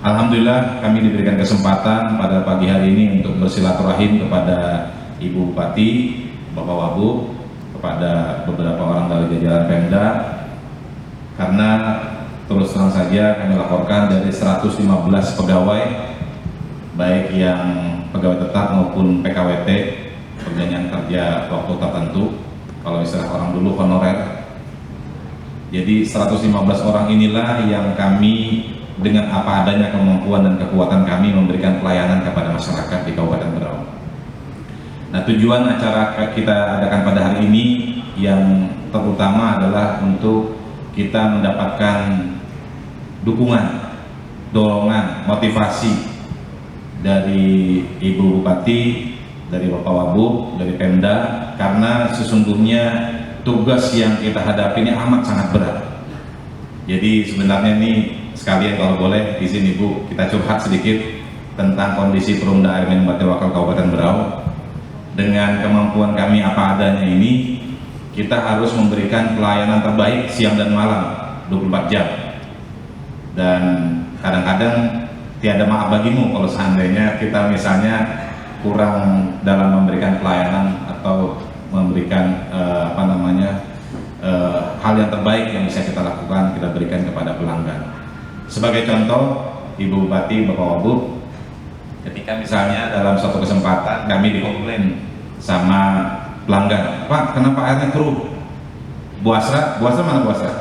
Alhamdulillah kami diberikan kesempatan pada pagi hari ini untuk bersilaturahim kepada Ibu Bupati, Bapak Wabub, kepada beberapa orang dari jajaran Pemda, karena terus terang saja kami laporkan dari 115 pegawai, baik yang pegawai tetap maupun PKWT, perjanjian kerja waktu tertentu, kalau istilah orang dulu honorer. Jadi 115 orang inilah yang kami dengan apa adanya kemampuan dan kekuatan kami memberikan pelayanan kepada masyarakat di Kabupaten Berau. Nah, tujuan acara kita adakan pada hari ini yang terutama adalah untuk kita mendapatkan dukungan, dorongan, motivasi dari Ibu Bupati, dari Bapak Wabub, dari Pemda, karena sesungguhnya tugas yang kita hadapi ini amat sangat berat. Jadi sebenarnya ini sekalian kalau boleh di sini Bu, kita curhat sedikit tentang kondisi Perumda Air Minum Bati Wakal Kabupaten Berau. Dengan kemampuan kami apa adanya ini, kita harus memberikan pelayanan terbaik siang dan malam 24 jam. Dan kadang-kadang tiada maaf bagimu kalau seandainya kita misalnya kurang dalam memberikan pelayanan atau memberikan hal yang terbaik yang bisa kita lakukan, kita berikan kepada pelanggan. Sebagai contoh, Ibu Bupati, Bapak Wabub, ketika misalnya dalam suatu kesempatan kami dikomplain sama pelanggan, Pak, kenapa airnya keruh? Bu Asra mana Bu Asra?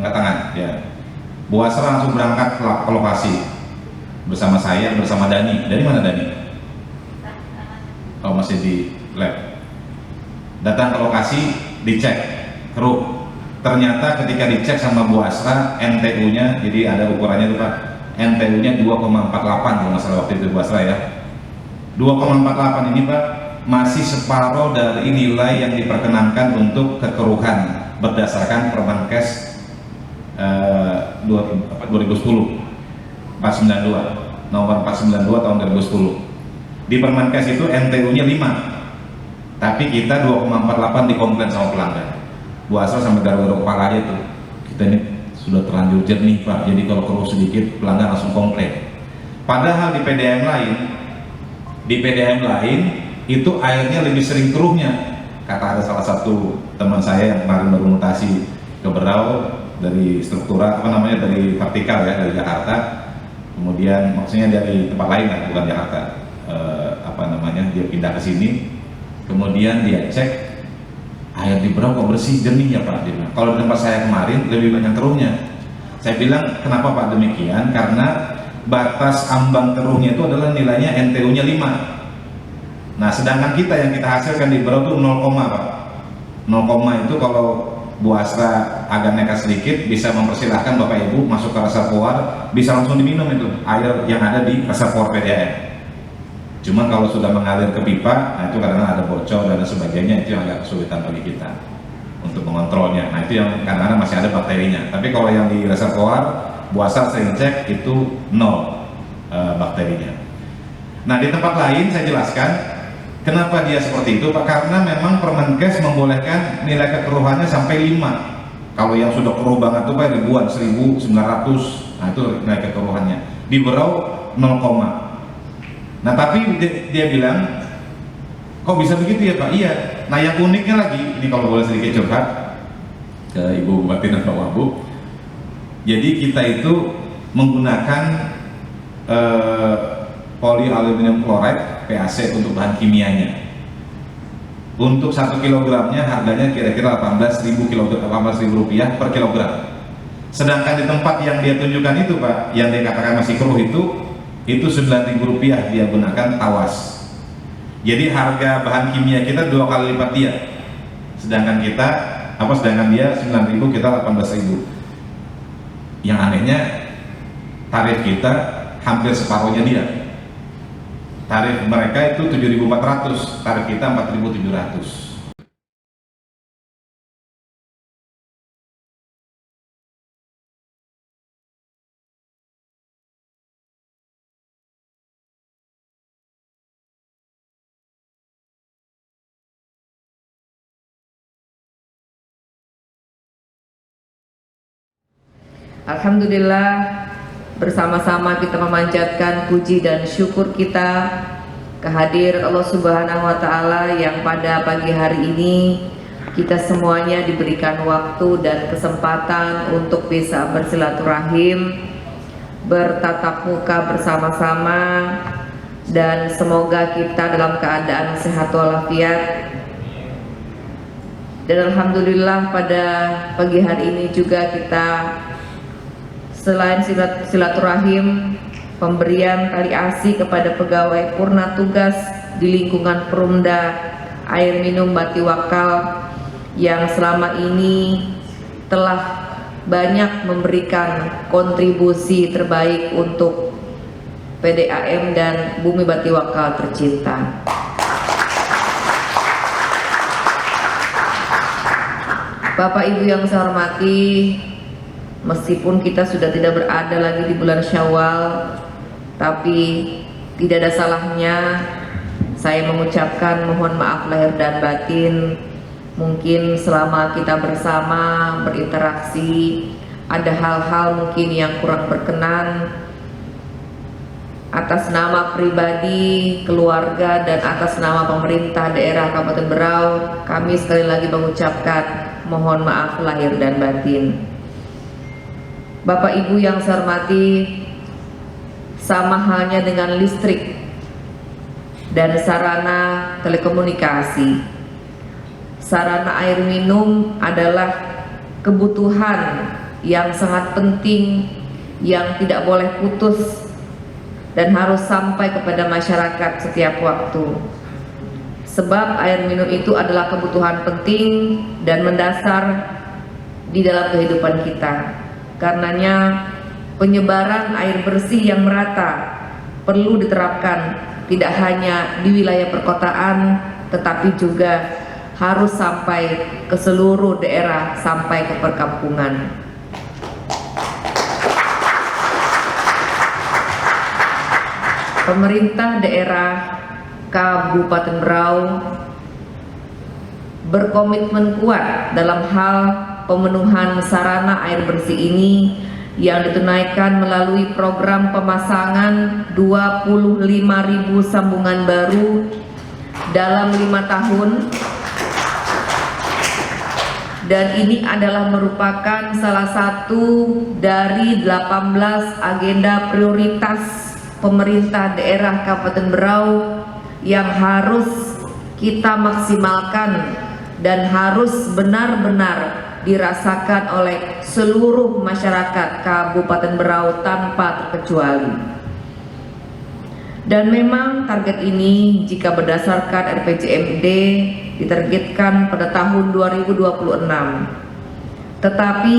Angkat tangan, ya. Bu Asra langsung berangkat ke lokasi bersama saya, bersama Dani. Dari mana Dani? Oh, masih di lab. Datang ke lokasi, dicek keruh. Ternyata ketika dicek sama Bu Asra, NTU-nya, jadi ada ukurannya itu Pak, NTU-nya 2,48 kalau nggak salah waktu itu Bu Asra ya. 2,48 ini Pak masih separuh dari nilai yang diperkenankan untuk kekeruhan berdasarkan Permenkes 2010 492 nomor 492 tahun 2010. Di Permenkes itu NTU-nya 5, tapi kita 2,48 dikomplain sama pelanggan. Bu Asra sampai garuk-garuk kepala aja tuh, kita ini sudah terlanjur jernih Pak, jadi kalau keruh sedikit pelanggan langsung komplain. Padahal di PDAM lain itu airnya lebih sering keruhnya. Kata ada salah satu teman saya yang kemarin baru mutasi ke Berau dari struktura dari vertikal ya, dari Jakarta, kemudian maksudnya dari tempat lain lah, bukan Jakarta, dia pindah ke sini, kemudian dia cek air di Berau kok bersih, jernih ya Pak. Dia bilang, kalau di tempat saya kemarin lebih banyak keruhnya. Saya bilang, kenapa Pak demikian? Karena batas ambang keruhnya itu adalah nilainya NTU-nya 5. Nah, sedangkan kita yang kita hasilkan di Berau itu 0, Pak. 0, itu kalau Bu Asra agak nekat sedikit bisa mempersilahkan Bapak Ibu masuk ke reservoir, bisa langsung diminum itu air yang ada di reservoir PDAM. Cuman kalau sudah mengalir ke pipa, nah itu kadang-kadang ada bocor dan sebagainya, itu yang agak kesulitan bagi kita untuk mengontrolnya. Nah itu yang kadang-kadang masih ada bakterinya. Tapi kalau yang di reservoir, Bu Asra sering cek itu 0 bakterinya. Nah di tempat lain saya jelaskan kenapa dia seperti itu Pak, karena memang Permenkes membolehkan nilai kekeruhannya sampai 5. Kalau yang sudah keruh banget tuh Pak ribuan, 1.900, nah itu nilai kekeruhannya. Di Berau 0, nah tapi dia bilang, kok bisa begitu ya Pak? Iya. Nah yang uniknya lagi, ini kalau boleh sedikit curhat ke Ibu Bupati dan Pak Wabub, jadi kita itu menggunakan polyaluminium chloride PAC untuk bahan kimianya. Untuk 1 kilogramnya harganya kira-kira 18.000 rupiah per kilogram. Sedangkan di tempat yang dia tunjukkan itu Pak, yang dia katakan masih keruh itu 9.000 rupiah dia gunakan tawas. Jadi harga bahan kimia kita 2 kali lipat dia. Sedangkan dia 9.000, kita 18.000. Yang anehnya tarif kita hampir separuhnya dia. Tarif mereka itu 7.400, tarif kita 4.700. Alhamdulillah bersama-sama kita memanjatkan puji dan syukur kita kehadiran Allah Subhanahu wa Ta'ala yang pada pagi hari ini kita semuanya diberikan waktu dan kesempatan untuk bisa bersilaturahim, bertatap muka bersama-sama, dan semoga kita dalam keadaan sehat walafiat. Dan alhamdulillah pada pagi hari ini juga kita selain silaturahim, pemberian tali asi kepada pegawai purna tugas di lingkungan Perumda Air Minum Batiwakal yang selama ini telah banyak memberikan kontribusi terbaik untuk PDAM dan Bumi Batiwakal tercinta. Bapak Ibu yang saya hormati, meskipun kita sudah tidak berada lagi di bulan Syawal, tapi tidak ada salahnya saya mengucapkan mohon maaf lahir dan batin. Mungkin selama kita bersama berinteraksi ada hal-hal mungkin yang kurang berkenan. Atas nama pribadi, keluarga, dan atas nama pemerintah daerah Kabupaten Berau, kami sekali lagi mengucapkan mohon maaf lahir dan batin. Bapak Ibu yang saya hormati, sama halnya dengan listrik dan sarana telekomunikasi, sarana air minum adalah kebutuhan yang sangat penting yang tidak boleh putus dan harus sampai kepada masyarakat setiap waktu. Sebab air minum itu adalah kebutuhan penting dan mendasar di dalam kehidupan kita. Karenanya penyebaran air bersih yang merata perlu diterapkan tidak hanya di wilayah perkotaan, tetapi juga harus sampai ke seluruh daerah, sampai ke perkampungan. Pemerintah daerah Kabupaten Berau berkomitmen kuat dalam hal pemenuhan sarana air bersih ini yang ditunaikan melalui program pemasangan 25.000 sambungan baru dalam 5 tahun, dan ini adalah merupakan salah satu dari 18 agenda prioritas pemerintah daerah Kabupaten Berau yang harus kita maksimalkan dan harus benar-benar dirasakan oleh seluruh masyarakat Kabupaten Berau tanpa terkecuali. Dan memang target ini jika berdasarkan RPJMD ditargetkan pada tahun 2026. Tetapi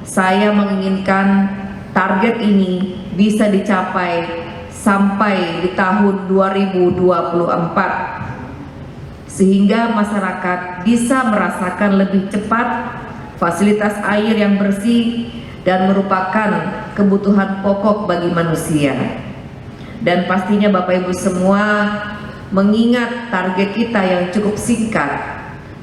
saya menginginkan target ini bisa dicapai sampai di tahun 2024 sehingga masyarakat bisa merasakan lebih cepat fasilitas air yang bersih dan merupakan kebutuhan pokok bagi manusia. Dan pastinya Bapak Ibu semua mengingat target kita yang cukup singkat,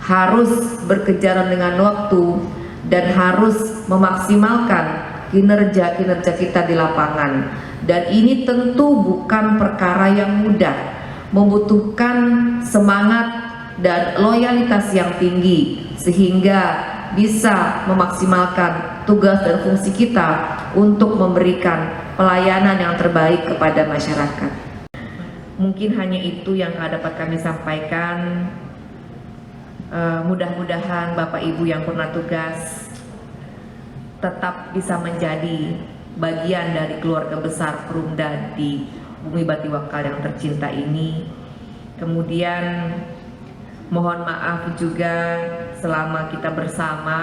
harus berkejaran dengan waktu dan harus memaksimalkan kinerja kita di lapangan. Dan ini tentu bukan perkara yang mudah, membutuhkan semangat dan loyalitas yang tinggi sehingga bisa memaksimalkan tugas dan fungsi kita untuk memberikan pelayanan yang terbaik kepada masyarakat. Mungkin hanya itu yang dapat kami sampaikan. Mudah-mudahan Bapak Ibu yang pernah tugas tetap bisa menjadi bagian dari keluarga besar Perumda di Bumi Batiwakal yang tercinta ini. Kemudian mohon maaf juga selama kita bersama,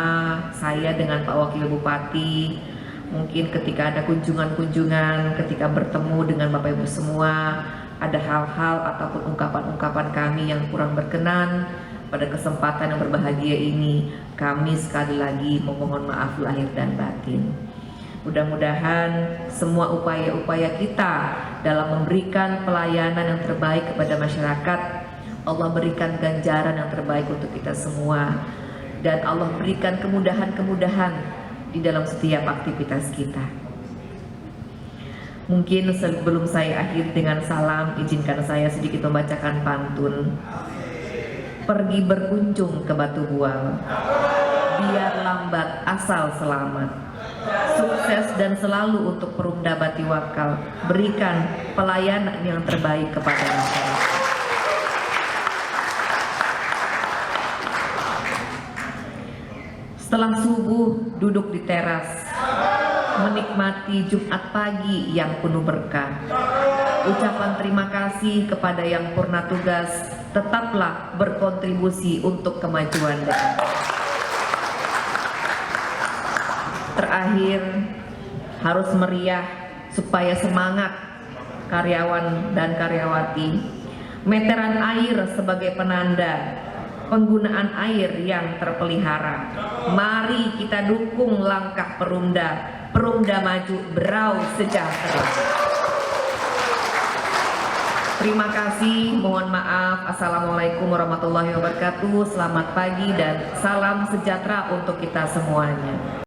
saya dengan Pak Wakil Bupati, mungkin ketika ada kunjungan-kunjungan, ketika bertemu dengan Bapak Ibu semua, ada hal-hal ataupun ungkapan-ungkapan kami yang kurang berkenan. Pada kesempatan yang berbahagia ini, kami sekali lagi memohon maaf lahir dan batin. Mudah-mudahan semua upaya-upaya kita dalam memberikan pelayanan yang terbaik kepada masyarakat, Allah berikan ganjaran yang terbaik untuk kita semua, dan Allah berikan kemudahan-kemudahan di dalam setiap aktivitas kita. Mungkin sebelum saya akhiri dengan salam, izinkan saya sedikit membacakan pantun. Pergi berkunjung ke Batu Bual, biar lambat asal selamat. Sukses dan selalu untuk Perumda Batiwakal, berikan pelayanan yang terbaik kepada masyarakat. Setelah subuh duduk di teras, menikmati Jumat pagi yang penuh berkah. Ucapan terima kasih kepada yang purna tugas, tetaplah berkontribusi untuk kemajuan daerah. Terakhir, harus meriah supaya semangat karyawan dan karyawati. Meteran air sebagai penanda penggunaan air yang terpelihara. Mari kita dukung langkah Perumda. Perumda maju, Berau sejahtera. Terima kasih, mohon maaf. Assalamualaikum warahmatullahi wabarakatuh. Selamat pagi dan salam sejahtera untuk kita semuanya.